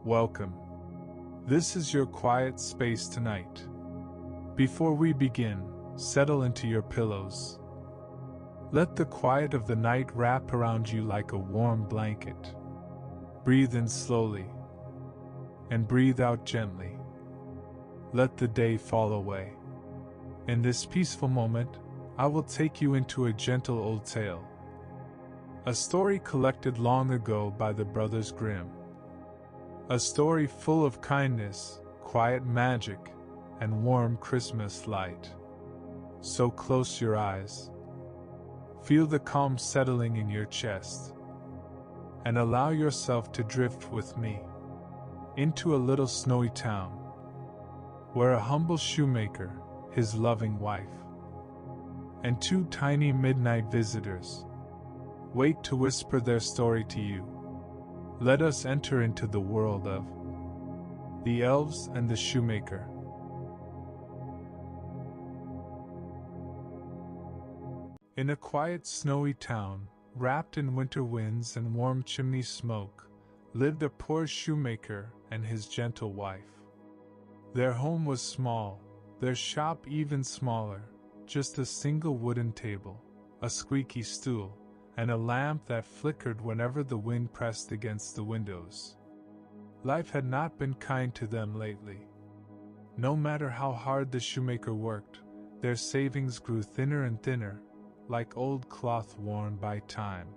Welcome. This is your quiet space tonight. Before we begin, settle into your pillows. Let the quiet of the night wrap around you like a warm blanket. Breathe in slowly and breathe out gently. Let the day fall away. In this peaceful moment, I will take you into a gentle old tale. A story collected long ago by the Brothers Grimm. A story full of kindness, quiet magic, and warm Christmas light. So close your eyes. Feel the calm settling in your chest. And allow yourself to drift with me into a little snowy town, where a humble shoemaker, his loving wife, and two tiny midnight visitors wait to whisper their story to you. Let us enter into the world of the Elves and the Shoemaker. In a quiet snowy town, wrapped in winter winds and warm chimney smoke, lived a poor shoemaker and his gentle wife. Their home was small, their shop even smaller, just a single wooden table, a squeaky stool, and a lamp that flickered whenever the wind pressed against the windows. Life had not been kind to them lately. No matter how hard the shoemaker worked, their savings grew thinner and thinner, like old cloth worn by time.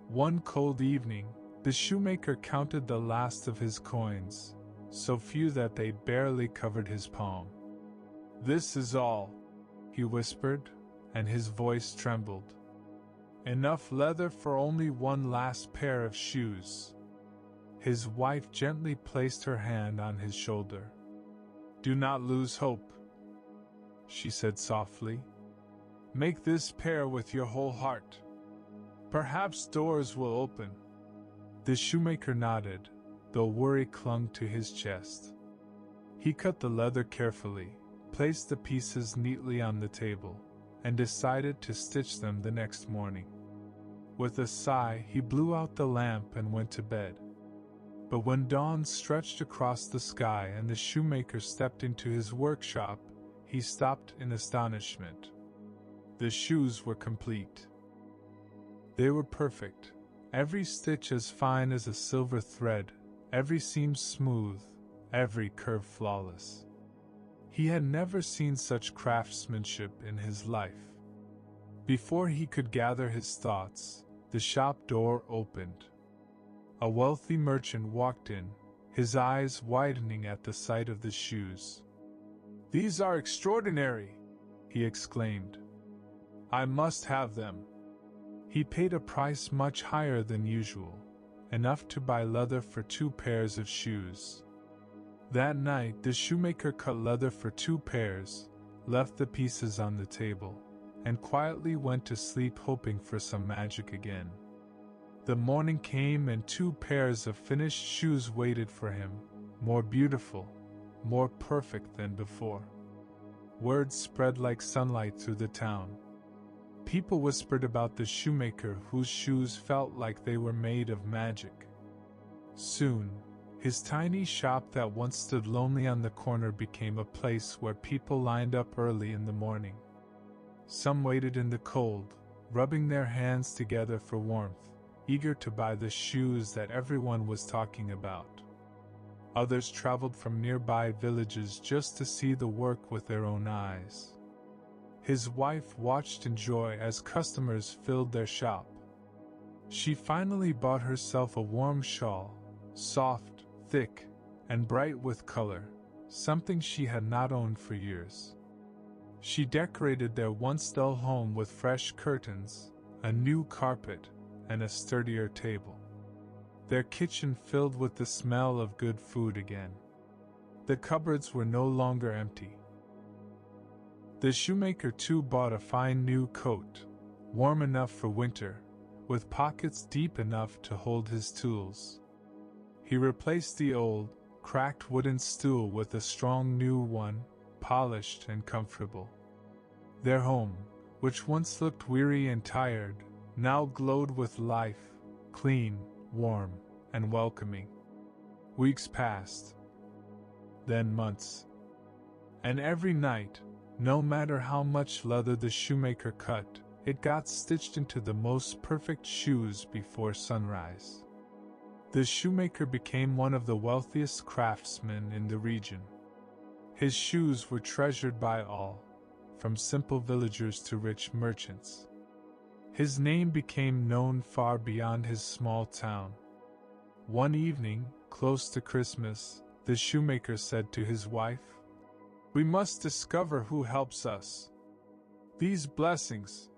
One cold evening, the shoemaker counted the last of his coins, so few that they barely covered his palm. "This is all," he whispered, and his voice trembled. "Enough leather for only one last pair of shoes." His wife gently placed her hand on his shoulder. "Do not lose hope," she said softly. "Make this pair with your whole heart. Perhaps doors will open." The shoemaker nodded, though worry clung to his chest. He cut the leather carefully, placed the pieces neatly on the table, and decided to stitch them the next morning. With a sigh, he blew out the lamp and went to bed. But when dawn stretched across the sky and the shoemaker stepped into his workshop, he stopped in astonishment. The shoes were complete. They were perfect, every stitch as fine as a silver thread, every seam smooth, every curve flawless. He had never seen such craftsmanship in his life. Before he could gather his thoughts, the shop door opened. A wealthy merchant walked in, his eyes widening at the sight of the shoes. "These are extraordinary!" he exclaimed. "I must have them." He paid a price much higher than usual, enough to buy leather for 2 pairs of shoes. That night the shoemaker cut leather for 2 pairs, left the pieces on the table, and quietly went to sleep hoping for some magic again. The morning came and 2 pairs of finished shoes waited for him, more beautiful, more perfect than before. Word spread like sunlight through the town. People whispered about the shoemaker whose shoes felt like they were made of magic. Soon, his tiny shop that once stood lonely on the corner became a place where people lined up early in the morning. Some waited in the cold, rubbing their hands together for warmth, eager to buy the shoes that everyone was talking about. Others traveled from nearby villages just to see the work with their own eyes. His wife watched in joy as customers filled their shop. She finally bought herself a warm shawl, soft, thick, and bright with color, something she had not owned for years. She decorated their once dull home with fresh curtains, a new carpet, and a sturdier table. Their kitchen filled with the smell of good food again. The cupboards were no longer empty. The shoemaker too bought a fine new coat, warm enough for winter, with pockets deep enough to hold his tools. He replaced the old, cracked wooden stool with a strong new one, polished and comfortable. Their home, which once looked weary and tired, now glowed with life, clean, warm, and welcoming. Weeks passed, then months. And every night, no matter how much leather the shoemaker cut, it got stitched into the most perfect shoes before sunrise. The shoemaker became one of the wealthiest craftsmen in the region. His shoes were treasured by all, from simple villagers to rich merchants. His name became known far beyond his small town. One evening, close to Christmas, the shoemaker said to his wife, "We must discover who helps us. These blessings.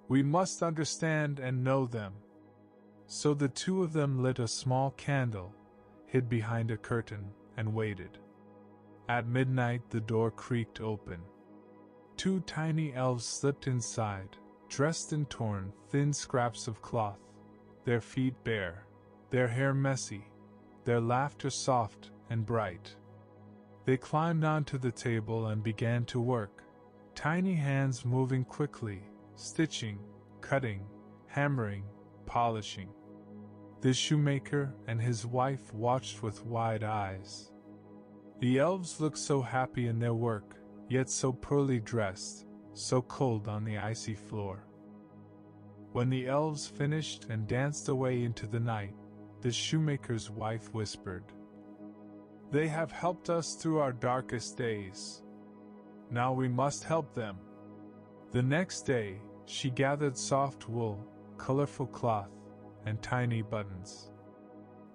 We must understand and know them." So the two of them lit a small candle, hid behind a curtain, and waited. At midnight the door creaked open. Two tiny elves slipped inside, dressed in torn, thin scraps of cloth, their feet bare, their hair messy, their laughter soft and bright. They climbed onto the table and began to work, tiny hands moving quickly, stitching, cutting, hammering, polishing. The shoemaker and his wife watched with wide eyes. The elves looked so happy in their work, yet so poorly dressed, so cold on the icy floor. When the elves finished and danced away into the night, the shoemaker's wife whispered, "They have helped us through our darkest days. Now we must help them." The next day, she gathered soft wool, colorful cloth, and tiny buttons.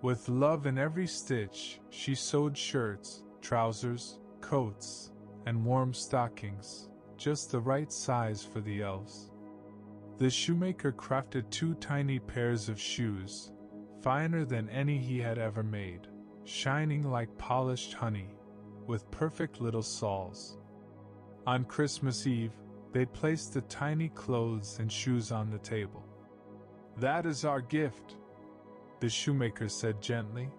With love in every stitch, she sewed shirts, trousers, coats, and warm stockings, just the right size for the elves. The shoemaker crafted 2 tiny pairs of shoes, finer than any he had ever made, shining like polished honey, with perfect little soles. On Christmas Eve, they placed the tiny clothes and shoes on the table. "That is our gift," the shoemaker said gently.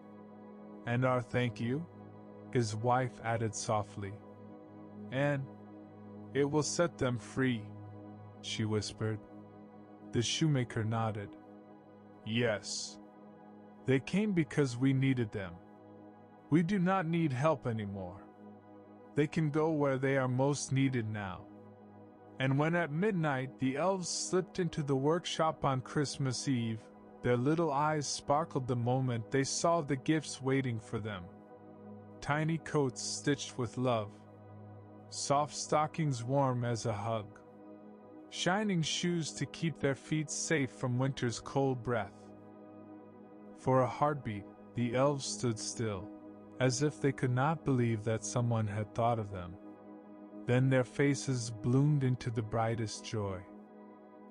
"And our thank you," his wife added softly. "And it will set them free," she whispered. The shoemaker nodded. "Yes. They came because we needed them. We do not need help anymore. They can go where they are most needed now." And when at midnight the elves slipped into the workshop on Christmas Eve, their little eyes sparkled the moment they saw the gifts waiting for them. Tiny coats stitched with love, soft stockings warm as a hug, shining shoes to keep their feet safe from winter's cold breath. For a heartbeat, the elves stood still, as if they could not believe that someone had thought of them. Then their faces bloomed into the brightest joy.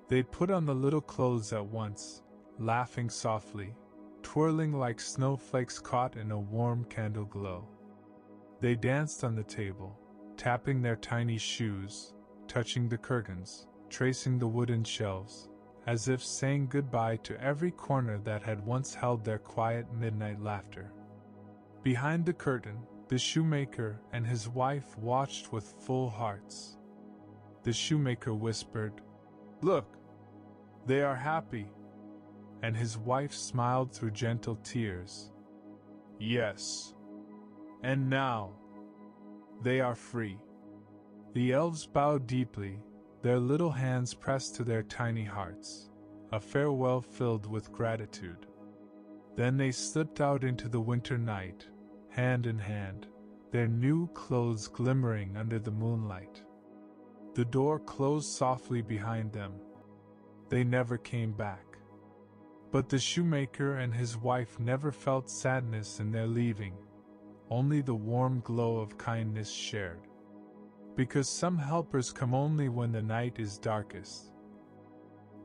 They put on the little clothes at once, laughing softly, twirling like snowflakes caught in a warm candle glow. They danced on the table, tapping their tiny shoes, touching the curtains, tracing the wooden shelves, as if saying goodbye to every corner that had once held their quiet midnight laughter. Behind the curtain, the shoemaker and his wife watched with full hearts. The shoemaker whispered, "Look, they are happy," and his wife smiled through gentle tears. "Yes. And now, they are free." The elves bowed deeply, their little hands pressed to their tiny hearts, a farewell filled with gratitude. Then they slipped out into the winter night, hand in hand, their new clothes glimmering under the moonlight. The door closed softly behind them. They never came back. But the shoemaker and his wife never felt sadness in their leaving, only the warm glow of kindness shared. Because some helpers come only when the night is darkest,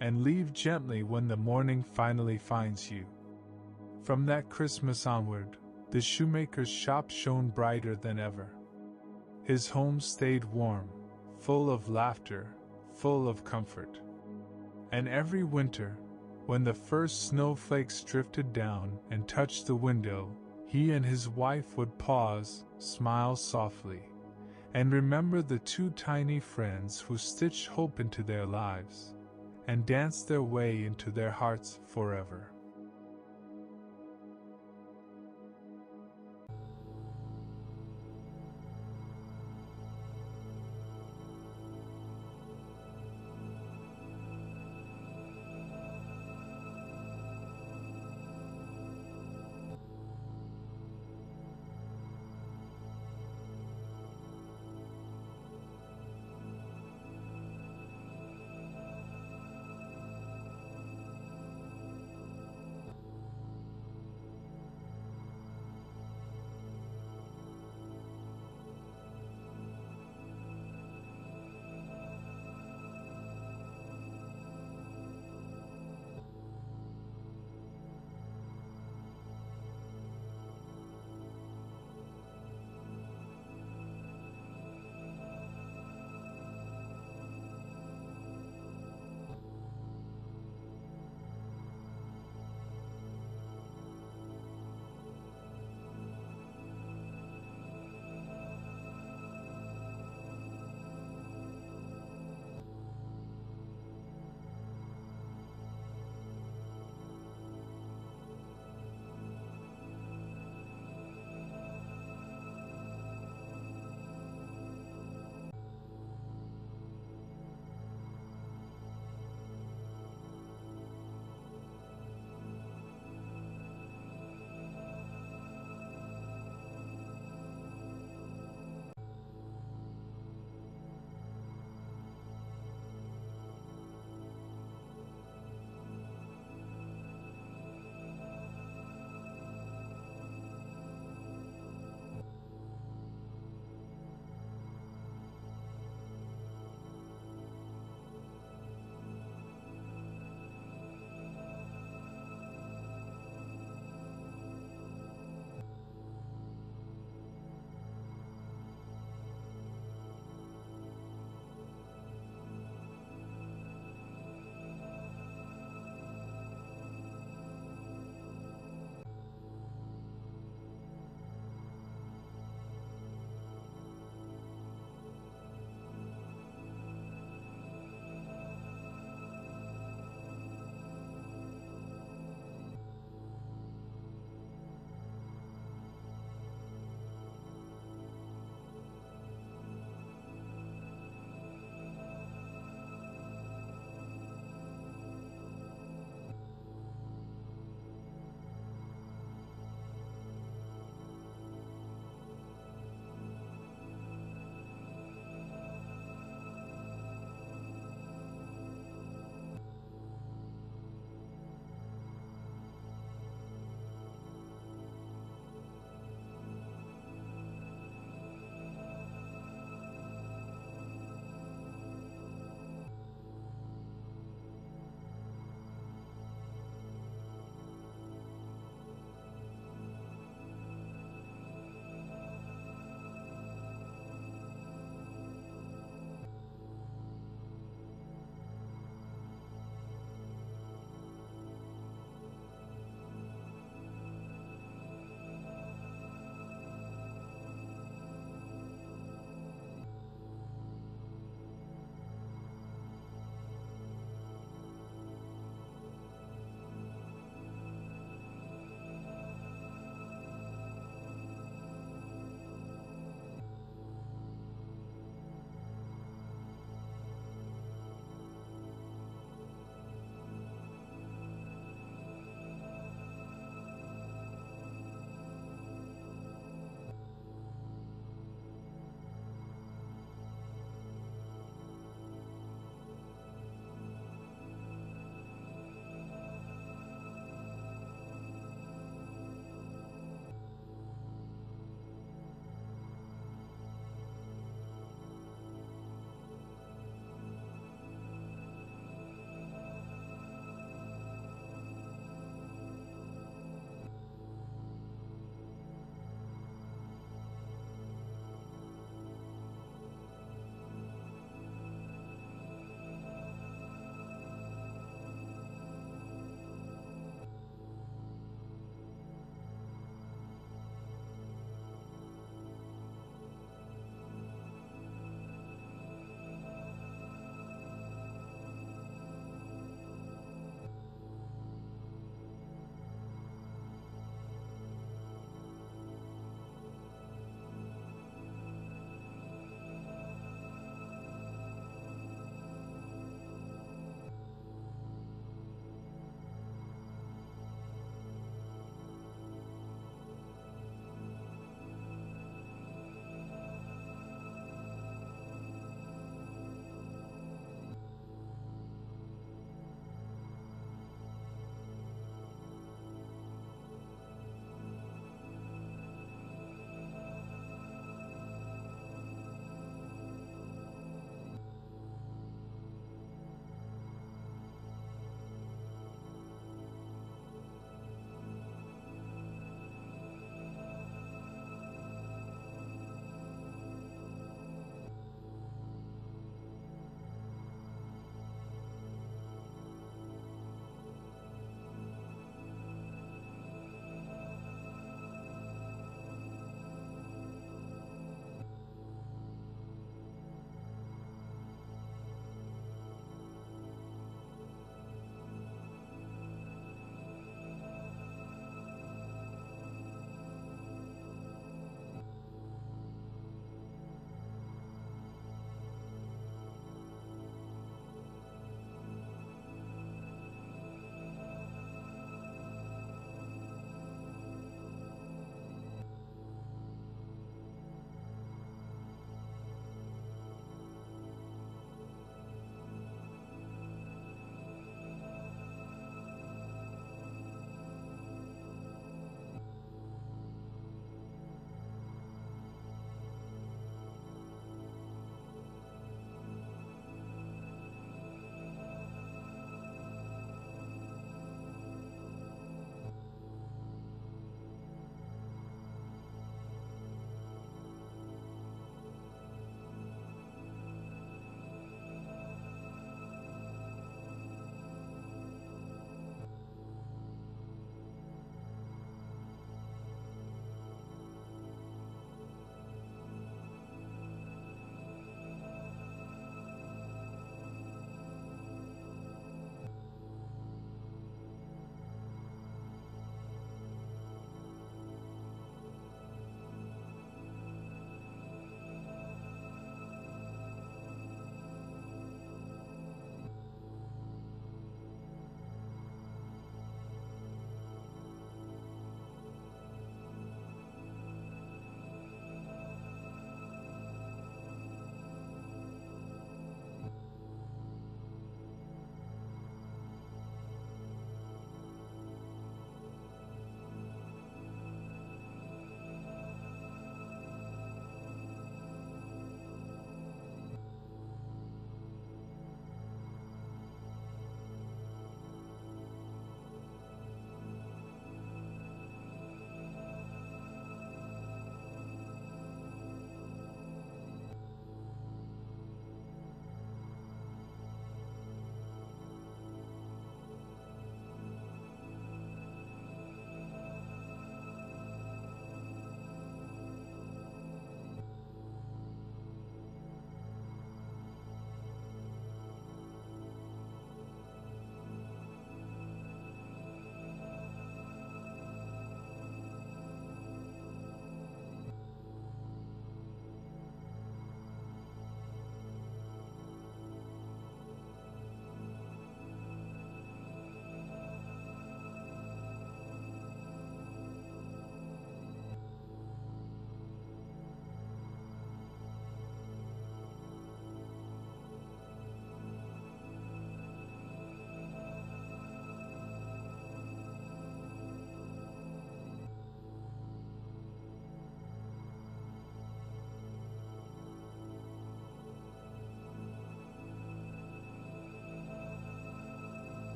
and leave gently when the morning finally finds you. From that Christmas onward, the shoemaker's shop shone brighter than ever. His home stayed warm, full of laughter, full of comfort. And every winter, when the first snowflakes drifted down and touched the window, he and his wife would pause, smile softly, and remember the 2 tiny friends who stitched hope into their lives, and danced their way into their hearts forever.